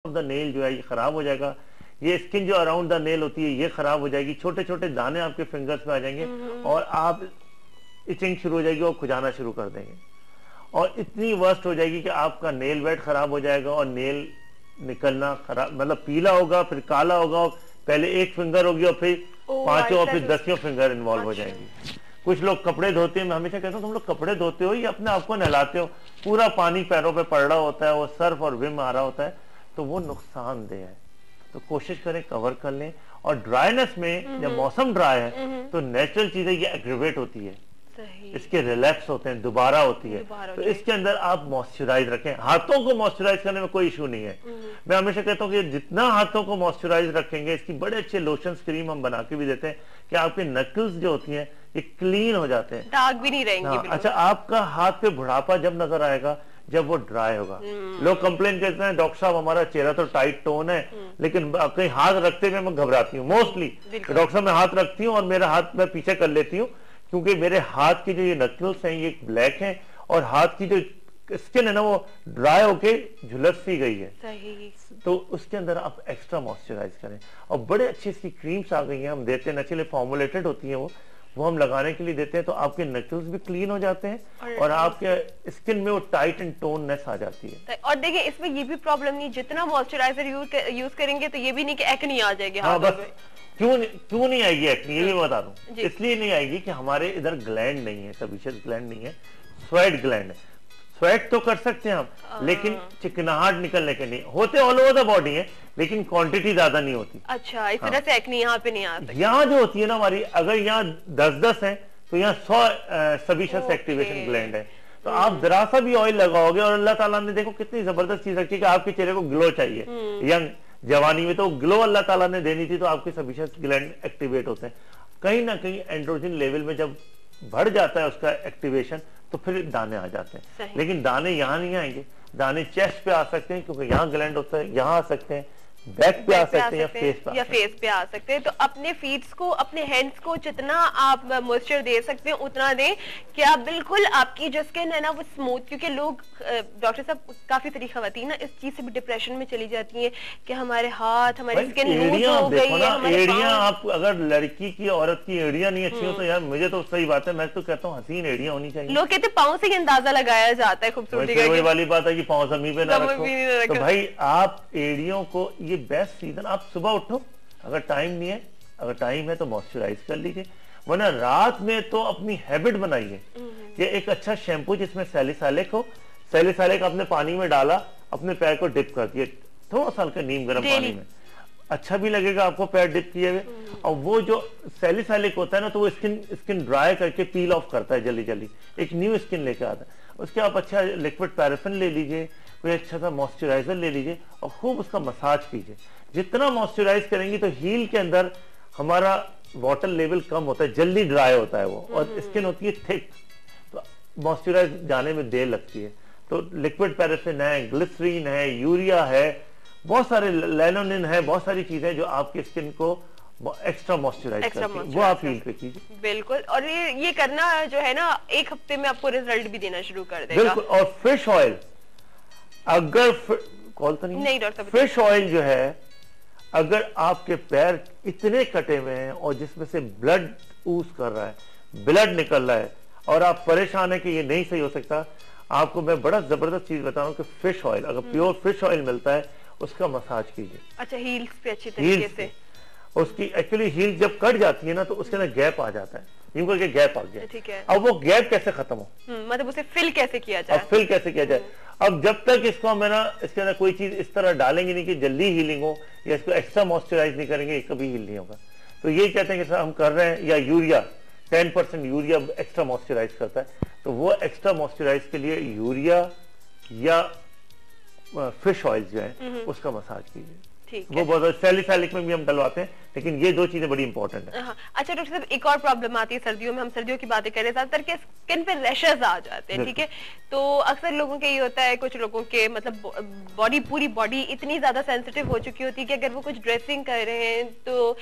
Of the nail जो है ये खराब हो जाएगा, ये स्किन जो अराउंड द नेल होती है ये खराब हो जाएगी, छोटे छोटे दाने आपके फिंगर्स पे आ जाएंगे और आप इचिंग शुरू हो जाएगी और खुजाना शुरू कर देंगे और इतनी वर्स्ट हो जाएगी कि आपका नेल बेड खराब हो जाएगा और नेल निकलना खराब, मतलब पीला होगा, फिर काला होगा, पहले एक फिंगर होगी और फिर पांचों और फिर 10 फिंगर इन्वॉल्व हो जाएंगी। कुछ लोग कपड़े धोते हैं, मैं हमेशा कहता हूँ तुम लोग कपड़े धोते हो या अपने आप को नहलाते हो, पूरा पानी पैरों पे पड़ रहा होता है, वो सर्फ और विम आ रहा होता है, तो वो नुकसानदेह है। तो कोशिश करें कवर कर लें। और ड्राइनेस में जब मौसम ड्राई है तो नेचुरल चीजें ये एग्रीवेट होती है, इसके रिलैप्स होते हैं, दोबारा होती है, तो इसके अंदर आप मॉइस्चराइज रखें। हाथों को मॉइस्चराइज करने में कोई इशू नहीं है। मैं हमेशा कहता हूँ कि जितना हाथों को मॉइस्चराइज रखेंगे, इसकी बड़े अच्छे लोशन क्रीम हम बना के भी देते हैं कि आपके नकल्स जो होती हैं ये क्लीन हो जाते हैं, दाग भी नहीं रहेंगे। अच्छा, आपका हाथ पे बुढ़ापा जब नजर आएगा जब वो ड्राई होगा। लोग कंप्लेन करते हैं डॉक्टर साहब हमारा चेहरा तो टाइट टोन है, लेकिन कहीं हाथ रखते हुए मैं घबराती हूँ। मोस्टली डॉक्टर साहब मैं हाथ रखती हूँ और मेरा हाथ मैं पीछे कर लेती हूँ, क्योंकि मेरे हाथ की जो ये नकल्स हैं ये ब्लैक हैं और हाथ की जो स्किन है ना वो ड्राई होके झुलस सी गई है। तो उसके अंदर आप एक्स्ट्रा मॉइस्चराइज करें और बड़े अच्छी इसकी क्रीम्स आ गई हैं, हम देते हैं, नेचुरली फॉर्मुलेटेड होती हैं वो हम लगाने के लिए देते हैं, तो आपके नकल्स भी क्लीन हो जाते हैं और आपके स्किन में वो टाइट एंड टोननेस आ जाती है। और देखिए इसमें ये भी प्रॉब्लम नहीं, जितना मॉइस्चराइजर यूज करेंगे तो ये भी नहीं कि एक्ने आ जाएगी। हाँ, बस क्यों नहीं आएगी एक्ने, ये भी बता दूं। इसलिए नहीं आएगी कि हमारे इधर ग्लैंड नहीं है, सबीशियस ग्लैंड नहीं है, स्वेट ग्लैंड है। स्वेट तो कर सकते हैं हम, लेकिन चिकनाहट निकलने के नहीं होते, ऑल ओवर द बॉडी है, लेकिन क्वांटिटी ज्यादा नहीं होती। अच्छा, इस तरह से एक्ने यहाँ पे नहीं आ सकती। यहाँ जो होती है ना हमारी, अगर यहाँ 10 है तो यहाँ 100 सबीशियस एक्टिवेशन ग्लैंड है। तो आप जरा सा भी ऑयल लगाओगे और अल्लाह ताला ने देखो कितनी जबरदस्त चीज रखी है कि आपके चेहरे को ग्लो चाहिए। यंग जवानी में तो ग्लो अल्लाह ताला ने देनी थी, तो आपके सबीशियस ग्लैंड एक्टिवेट होते हैं। कहीं ना कहीं एंड्रोजन लेवल में जब बढ़ जाता है उसका एक्टिवेशन, तो फिर दाने आ जाते हैं। लेकिन दाने यहाँ नहीं आएंगे, दाने चेस्ट पे आ सकते हैं क्योंकि यहाँ ग्लैंड होता है, यहाँ आ सकते हैं, बैक पे आ सकते हैं या फेस पे आ सकते हैं। तो अपने फीट्स को, अपने हैंड्स को जितना आप मॉइस्चर दे सकते हैं उतना दें, क्या बिल्कुल आपकी जो स्किन है ना वो स्मूथ, क्योंकि लोग डॉक्टर साहब काफी सारी खवातीन ना इस चीज से भी डिप्रेशन में चली जाती हैं कि हमारे हाथ, हमारी स्किन लूज हो गई है। एड़ियां, आप अगर लड़की की, औरत की एड़ियां नहीं अच्छी हो तो यार मुझे तो सही बात है, मैं तो कहता हूँ हसीन एड़ियां होनी चाहिए। लोग कहते हैं पाँव से अंदाजा लगाया जाता है खूबसूरती का। वही वाली बात है कि पाँव जमीन पे ना रखो। तो भाई आप एड़ियों को, ये बेस्ट सीजन, आप सुबह उठो, अगर टाइम नहीं है, अगर टाइम है तो मॉइस्चराइज कर लीजिए, वरना रात में तो अपनी हैबिट बनाइए कि एक अच्छा शैम्पू जिसमें सैलिसाइलिक हो, सैलिसाइलिक आपने पानी में डाला, अपने पैर को डिप कर दिए थोड़ा सा हल्का नीम गर्म पानी में, अच्छा भी लगेगा आपको पैर डिप किए हुए। और वो जो सैलिसाइलिक होता है ना, तो वो स्किन ड्राई करके पील ऑफ करता है जल्दी जल्दी, एक न्यू स्किन लेके आता है। उसके आप अच्छा लिक्विड पैराफिन ले लीजिए, कोई अच्छा सा मॉइस्चराइजर ले लीजिए और खूब उसका मसाज कीजिए। जितना मॉइस्चराइज करेंगी तो हील के अंदर हमारा वाटर लेवल कम होता है, जल्दी ड्राई होता है वो, और स्किन होती है थिक, तो मॉइस्चराइज जाने में देर लगती है। तो लिक्विड पैराफिन है, ग्लिसरीन है, यूरिया है, बहुत सारे लैनोनिन है, बहुत सारी चीजें जो आपकी स्किन को एक्स्ट्रा मॉइस्चराइज करती है, वो आप हील पे कीजिए। बिल्कुल, और ये करना जो है ना 1 हफ्ते में आपको रिजल्ट भी देना शुरू कर देगा। बिल्कुल। और फिश ऑयल, अगर कॉल तो नहीं डॉक्टर, फिश ऑयल जो है, अगर आपके पैर इतने कटे हुए हैं और जिसमें से ब्लड ऊज कर रहा है, ब्लड निकल रहा है और आप परेशान है कि ये नहीं सही हो सकता, आपको मैं बड़ा जबरदस्त चीज बता रहा हूँ कि फिश ऑयल, अगर प्योर फिश ऑयल मिलता है उसका मसाज कीजिए। अच्छा, हील्स पे अच्छी तरीके से। उसकी एक्चुअली हील जब कट जाती है ना तो उसके अंदर गैप आ जाता है, यूं करके गैप आ गया। ठीक है। अब वो गैप कैसे खत्म हो, मतलब उसे फिल कैसे किया जाए? अब फिल कैसे किया जाए? अब जब तक इसको हम इसके अंदर कोई चीज इस तरह डालेंगे नहीं कि जल्दी हीलिंग हो, या इसको एक्स्ट्रा मॉइस्चराइज नहीं करेंगे, ये कभी हील नहीं होगा। तो ये कहते हैं कि सर हम कर रहे हैं, या यूरिया 10% यूरिया एक्स्ट्रा मॉइस्चराइज करता है, तो वो एक्स्ट्रा मॉइस्चराइज के लिए यूरिया या फिश ऑयल जो है उसका मसाज कीजिए। वो बहुत सैलिसाइलिक में भी हम डलवाते हैं, लेकिन ये दो चीजें बड़ी इंपॉर्टेंट है। अच्छा डॉक्टर साहब, एक और प्रॉब्लम आती है सर्दियों में, हम सर्दियों की बातें करें, ज्यादातर के स्किन पे रैशेस आ जाते हैं, ठीक है। तो अक्सर लोगों के ये होता है, कुछ लोगों के मतलब पूरी बॉडी इतनी ज्यादा सेंसिटिव हो चुकी होती है कि अगर वो कुछ ड्रेसिंग कर रहे हैं तो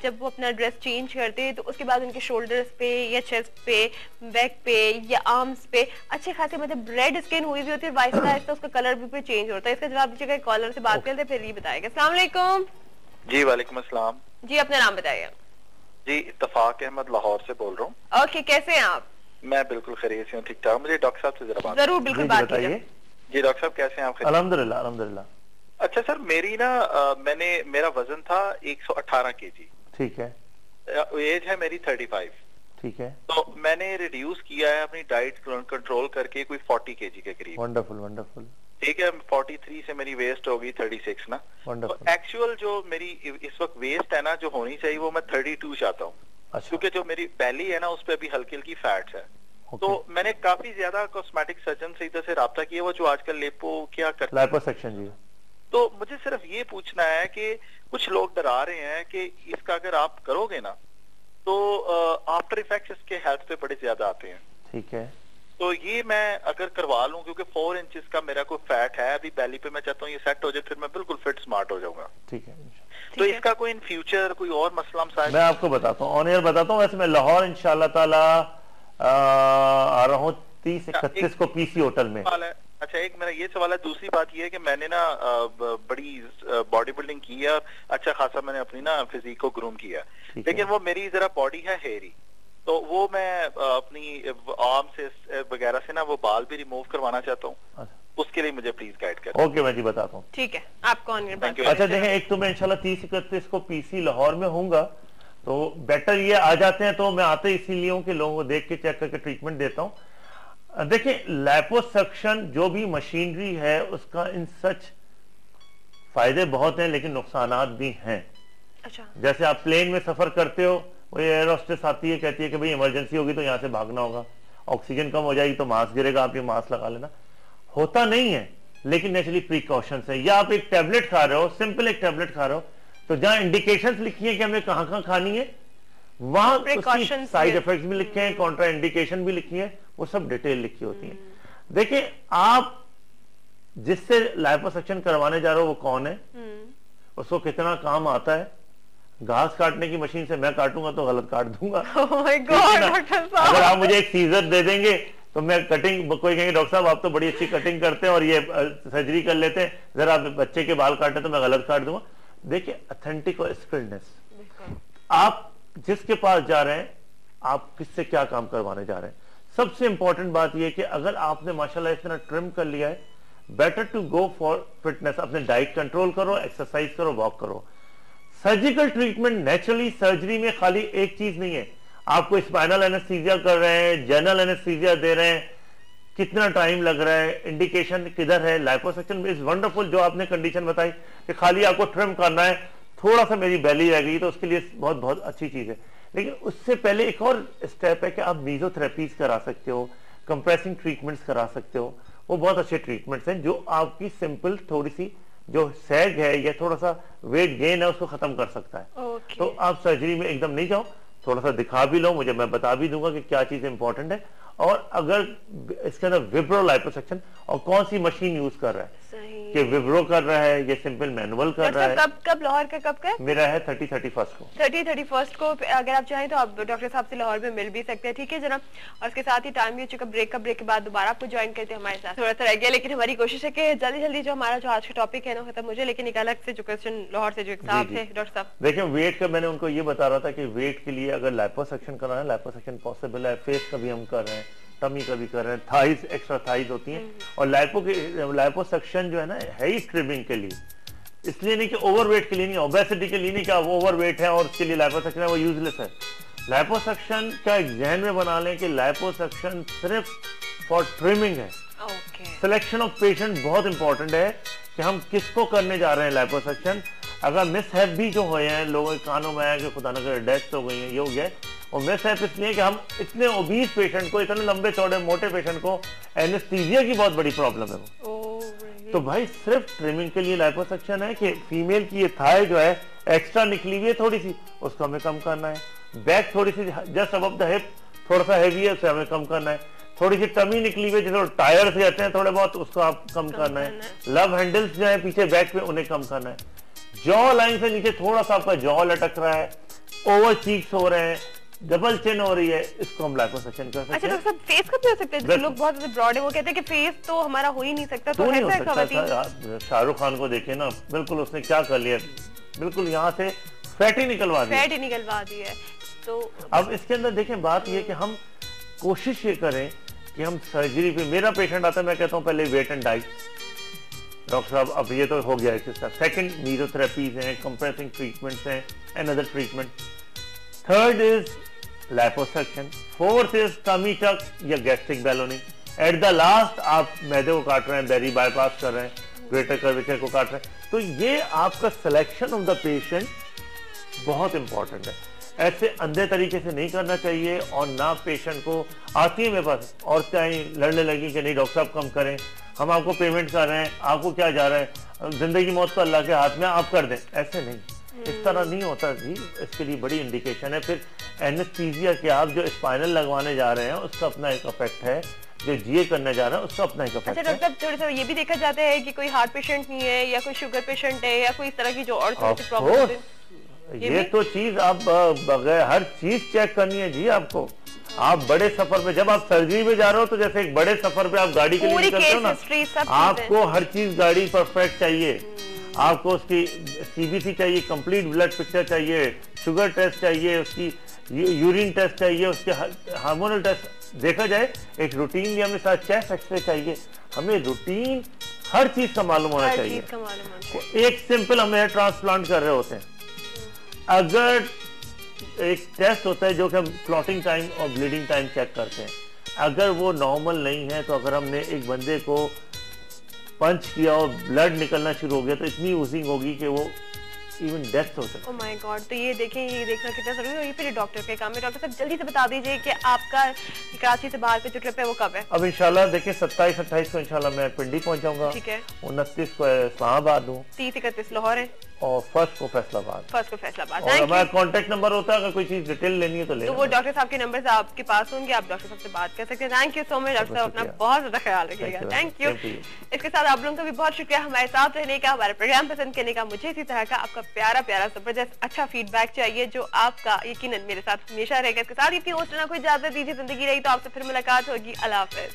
जब वो अपना ड्रेस चेंज करते हैं तो उसके बाद उनके शोल्डर्स पे या चेस्ट पे, बैक पे या आर्म्स पे अच्छे खासे मतलब रेड स्किन हुई हुई होती है, आहिस्ता आहिस्ता उसका कलर भी चेंज होता है। इसका जवाब दीजिएगा, कॉलर से बात करते हैं फिर ये बताएगा। अस्सलाम वालेकुम। जी वालेकुम अस्सलाम। जी अपना नाम बताइए। जी इत्तफाक अहमद लाहौर से बोल रहा हूँ। ओके, कैसे हैं आप? मैं बिल्कुल खैरियत से हूँ, ठीक ठाक। मुझे डॉक्टर साहब से जरा बात। जरूर, बिल्कुल बात कीजिए। जी डॉक्टर साहब कैसे हैं आप? अल्हम्दुलिल्लाह अल्हम्दुलिल्लाह। अच्छा सर, मेरा वजन था 118 केजी। ठीक है। एज है मेरी 35। ठीक है। तो मैंने रिड्यूस किया है अपनी डाइट कंट्रोल करके कोई 40 केजी के करीब। Wonderful wonderful. ठीक है, 43 से मेरी वेस्ट हो गई 36 ना। तो एक्चुअल जो मेरी इस वक्त वेस्ट है ना जो होनी चाहिए वो मैं 32 चाहता हूँ। अच्छा। क्योंकि जो मेरी बैली है ना उस पर अभी हल्की हल्की फैट्स है। तो मैंने काफी ज्यादा कॉस्मेटिक सर्जन से इधर से राब्ता किया, वो जो आजकल क्या करते हैं, लाइपोसक्शन जी। तो मुझे सिर्फ ये पूछना है कि कुछ लोग डरा रहे हैं कि इसका अगर आप करोगे ना तो आफ्टर इफेक्ट्स इसके हेल्थ पे बड़े ज्यादा आते हैं। ठीक है। तो ये मैं अगर करवा लूं, क्योंकि 4 इंचेस का मेरा कोई फैट है अभी बैली पे, मैं चाहता हूँ ये सेट हो जाए, फिर मैं बिल्कुल फिट स्मार्ट हो जाऊंगा। ठीक है। तो इसका कोई इन फ्यूचर कोई और मसला मैं आपको बताता हूँ, ऑन एयर बताता हूँ। वैसे मैं लाहौर इंशाल्लाह ताला आ रहा हूँ 30-31 को पीसी होटल में। अच्छा, एक मेरा ये सवाल है। दूसरी बात ये है कि मैंने ना बड़ी बॉडी बिल्डिंग की है, अच्छा खासा मैंने अपनी ना फिजिक को ग्रूम किया, लेकिन वो मेरी जरा बॉडी है हेयरी, तो वो मैं अपनी आर्म से वगैरह से ना वो बाल भी रिमूव करवाना चाहता हूँ। उसके लिए मुझे प्लीज गाइड करें। ओके मैं जी बताता हूँ। ठीक है, आपको अच्छा देखें, एक तो मैं इंशाल्लाह 30-31 को पीसी लाहौर में होऊंगा, तो बेटर ये आ जाते हैं तो मैं आते इसीलिए हूँ कि लोगों को देख के चेक करके ट्रीटमेंट देता हूँ। देखिए लैपोसक्शन जो भी मशीनरी है उसका इन सच फायदे बहुत हैं लेकिन नुकसानात भी हैं। अच्छा। जैसे आप प्लेन में सफर करते हो, वो एयर होस्टेस आती है, कहती है कि भाई इमरजेंसी होगी तो यहाँ से भागना होगा, ऑक्सीजन कम हो जाएगी तो मास्क गिरेगा, आप ये मास्क लगा लेना। होता नहीं है, लेकिन नेचुरली प्रिकॉशंस है। या आप एक टैबलेट खा रहे हो, सिंपल एक टैबलेट खा रहे हो, तो जहां इंडिकेशंस लिखी है कि हमें कहां कहां खानी है, वहां उसकी साइड इफेक्ट्स भी लिखे हैं, कॉन्ट्रा इंडिकेशन भी लिखी है, वो सब डिटेल लिखी होती है। देखिए आप जिससे लाइपोसक्शन करवाने जा रहे हो वो कौन है, उसको कितना काम आता है। घास काटने की मशीन से मैं काटूंगा तो गलत काट दूंगा। अगर आप मुझे एक सीजर दे देंगे तो मैं कटिंग, कोई कहेंगे डॉक्टर साहब आप तो बड़ी अच्छी कटिंग करते हैं और ये सर्जरी कर लेते हैं, जरा बच्चे के बाल काटे तो मैं गलत काट दूंगा। देखिए ऑथेंटिक और स्किल्डनेस, आप जिसके पास जा रहे हैं आप किससे क्या काम करवाने जा रहे हैं। सबसे इंपॉर्टेंट बात यह कि अगर आपने माशाल्लाह इतना ट्रिम कर लिया है, better to go for fitness. अपने डाइट कंट्रोल करो, एक्सरसाइज करो, वॉक करो। सर्जिकल ट्रीटमेंट नेचुरली सर्जरी में खाली एक चीज नहीं है, आपको स्पाइनल एनेस्थीसिया कर रहे हैं, जनरल एनेस्थीसिया दे रहे हैं, कितना टाइम लग रहा है, इंडिकेशन किधर है। लाइपोसक्शन इज वंडरफुल, जो आपने कंडीशन बताई कि खाली आपको ट्रिम करना है, थोड़ा सा मेरी बैली रह गई तो उसके लिए बहुत बहुत अच्छी चीज है। लेकिन उससे पहले एक और स्टेप है कि आप मीजोथेरेपीज करा सकते हो, कंप्रेसिंग ट्रीटमेंट्स करा सकते हो। वो बहुत अच्छे ट्रीटमेंट्स हैं जो आपकी सिंपल थोड़ी सी जो सैग है या थोड़ा सा वेट गेन है उसको खत्म कर सकता है। तो आप सर्जरी में एकदम नहीं जाओ, थोड़ा सा दिखा भी लो, मुझे मैं बता भी दूंगा कि क्या चीज इंपॉर्टेंट है, और अगर इसके अंदर विब्रो लाइपोसक्शन और कौन सी मशीन यूज कर रहा है, कि विब्रो कर रहा है या सिंपल मैनुअल कर रहा है। कब लाहौर का कब का? मेरा है 30-31 को। 30-31 को अगर आप चाहें तो आप डॉक्टर साहब से लाहौर में मिल भी सकते हैं, ठीक है जनाब। और उसके साथ ही टाइम भी हो चुका, ब्रेक के बाद दोबारा आपको ज्वाइन करते हैं हमारे साथ। थोड़ा सा रह गया, लेकिन हमारी कोशिश है कि जल्दी जल्दी जो हमारा जो आज का टॉपिक है ना खत्म हो जाए। लेकिन एक अलग से जो क्वेश्चन लाहौर से जो एक साहब थे डॉक्टर साहब, देखिए वेट का मैंने उनको ये बता रहा था कि वेट के लिए अगर लाइपोसक्शन कराना है, लाइपोसक्शन पॉसिबल है। फेस का भी हम कर रहे हैं, टमी का भी कर रहे हैं, थाइज एक्स्ट्रा थाइज होती हैं। और लाइपोसक्शन जो है ना है ही ट्रिमिंग के लिए, इसलिए नहीं कि ओवरवेट के लिए नहीं, ओबेसिटी के लिए नहीं कि आप ओवरवेट है और उसके लिए लाइपोसक्शन है वो यूजलेस है। लाइपोसक्शन का एक जहन में बना लें कि लाइपोसक्शन सिर्फ फॉर ट्रिमिंग है। सिलेक्शन ऑफ पेशेंट बहुत इंपॉर्टेंट है कि हम किसको करने जा रहे हैं लाइपोसक्शन। अगर मिसहैप भी जो हुए हैं, लोगों के कानों में आया कि खुदा न करे डेथ हो गई है, ये हो गया, और मिसहैप इसलिए कि हम इतने ओबीस पेशेंट को, इतने लंबे चौड़े मोटे पेशेंट को एनेस्थीसिया की बहुत बड़ी प्रॉब्लम है वो। तो भाई सिर्फ ट्रिमिंग के लिए लाइपोसक्शन है कि फीमेल की ये थाई जो है एक्स्ट्रा निकली हुई है थोड़ी सी, उसको हमें कम करना है। बैक थोड़ी सी जस्ट अबव द हिप थोड़ा सा हैवी है, उसे हमें कम करना है। थोड़ी सी टमी निकली हुई जैसे टायर से जाते हैं थोड़े बहुत, उसको आप कम करना है। लव हैंडल्स जो है पीछे बैक पे, उन्हें कम करना है। जॉ लाइन से नीचे थोड़ा सा आपका जॉ लटक रहा है, ओवर चीक्स हो रहे हैं, डबल चिन हो रही है, इसको हम लाइपोसक्शन कर सकते हैं। अच्छा डॉक्टर साहब, फेस का भी हो सकता है? जैसे लोग बहुत ज्यादा ब्रॉड है, वो कहते हैं कि फेस तो हमारा हो ही नहीं सकता, तो नहीं हो सकता। शाहरुख खान को देखिए ना, बिल्कुल उसने क्या कर लिया, बिल्कुल यहाँ से फैट ही निकलवा दिया। तो अब इसके अंदर देखें, बात ये कि हम कोशिश ये करें कि हम सर्जरी पे, मेरा पेशेंट आता है, मैं कहता हूँ पहले वेट एंड डाइट। डॉक्टर साहब अब ये तो हो गया है इसका। सेकंड मीजोथेरेपीज हैं, कंप्रेसिंग ट्रीटमेंट्स हैं and other treatment. Third is liposuction. Fourth is tummy tuck या gastric ballooning. At the last आप मैदे को काट रहे हैं, बेरी बाईपास कर रहे हैं, ग्रेटर कर्वेचर को काट रहे हैं। तो ये आपका सिलेक्शन ऑफ द पेशेंट बहुत इंपॉर्टेंट है। ऐसे अंधे तरीके से नहीं करना चाहिए। और ना पेशेंट को आती है मेरे पास औरतें लड़ने लगी कि नहीं डॉक्टर साहब कम करें, हम आपको पेमेंट कर रहे हैं, आपको क्या जा रहा है, जिंदगी मौत तो अल्लाह के हाथ में, आप कर दें। ऐसे नहीं, इस तरह नहीं होता जी। इसके लिए बड़ी इंडिकेशन है। फिर एनेस्थीसिया के आप जो स्पाइनल लगवाने जा रहे हैं उसका अपना एक इफेक्ट है, जो जीए करने जा रहा है उसका अपना एक इफेक्ट है। अच्छा डॉक्टर, थोड़ा सा ये भी देखा जाता है कि कोई हार्ट पेशेंट नहीं है या कोई शुगर पेशेंट है या कोई इस तरह की जो और प्रॉब्लम है, ये तो चीज आप बगैर हर चीज चेक करनी है जी आपको। आप बड़े सफर पे, जब आप सर्जरी में जा रहे हो तो जैसे एक बड़े सफर पे आप गाड़ी के लिए निकलते हो ना, आपको हर चीज गाड़ी परफेक्ट चाहिए। आपको उसकी सीबीसी चाहिए, कंप्लीट ब्लड पिक्चर चाहिए, शुगर टेस्ट चाहिए, उसकी यूरिन टेस्ट चाहिए, उसके हार्मोनल टेस्ट देखा जाए। एक रूटीन भी हमें साथ चेस्ट एक्सरे चाहिए। हमें रूटीन हर चीज का मालूम होना चाहिए। एक सिंपल हम हेयर ट्रांसप्लांट कर रहे होते हैं, अगर एक टेस्ट होता है जो कि हम क्लॉटिंग टाइम और ब्लीडिंग टाइम चेक करते हैं, अगर वो नॉर्मल नहीं है तो अगर हमने एक बंदे को पंच किया और ब्लड निकलना शुरू हो गया तो इतनी यूजिंग होगी कि वो इवन डेथ हो सकती है। ओह माय गॉड, तो ये देखें, ये देखना कितना जरूरी है। ये फिर डॉक्टर के काम है। डॉक्टर साहब जल्दी से बता दीजिए कि आपका कराची से बाहर का जो ट्रिप है वो कब है? अब इंशाल्लाह देखिए 27-28 को इंशाल्लाह मैं पिंडी पहुंच जाऊंगा। ठीक है। 29 को इस्लामाबाद हूँ, 30-31 लाहौर है और फर्स्ट को फैसलाबाद। और हमारा कॉन्टेक्ट नंबर होता है, अगर कोई चीज डिटेल लेनी है तो ले। तो वो डॉक्टर साहब के नंबर आपके पास होंगे, आप डॉक्टर साहब से बात कर सकते हैं। Thank you so much doctor साहब, अपना बहुत ज्यादा ख्याल रखिएगा। Thank you. इसके साथ आप लोगों का भी बहुत शुक्रिया हमारे साथ रहने का, हमारा प्रोग्राम पसंद करने का। मुझे इसी तरह का आपका प्यारा प्यारा जबरदस्त अच्छा फीडबैक चाहिए जो आपका यकीनन मेरे साथ हमेशा रहेगा। इसके साथ ही अपनी होस्ट ना कोई इजाजत दीजिए। जिंदगी रही तो आपसे फिर मुलाकात होगी। अल्लाह हाफिज।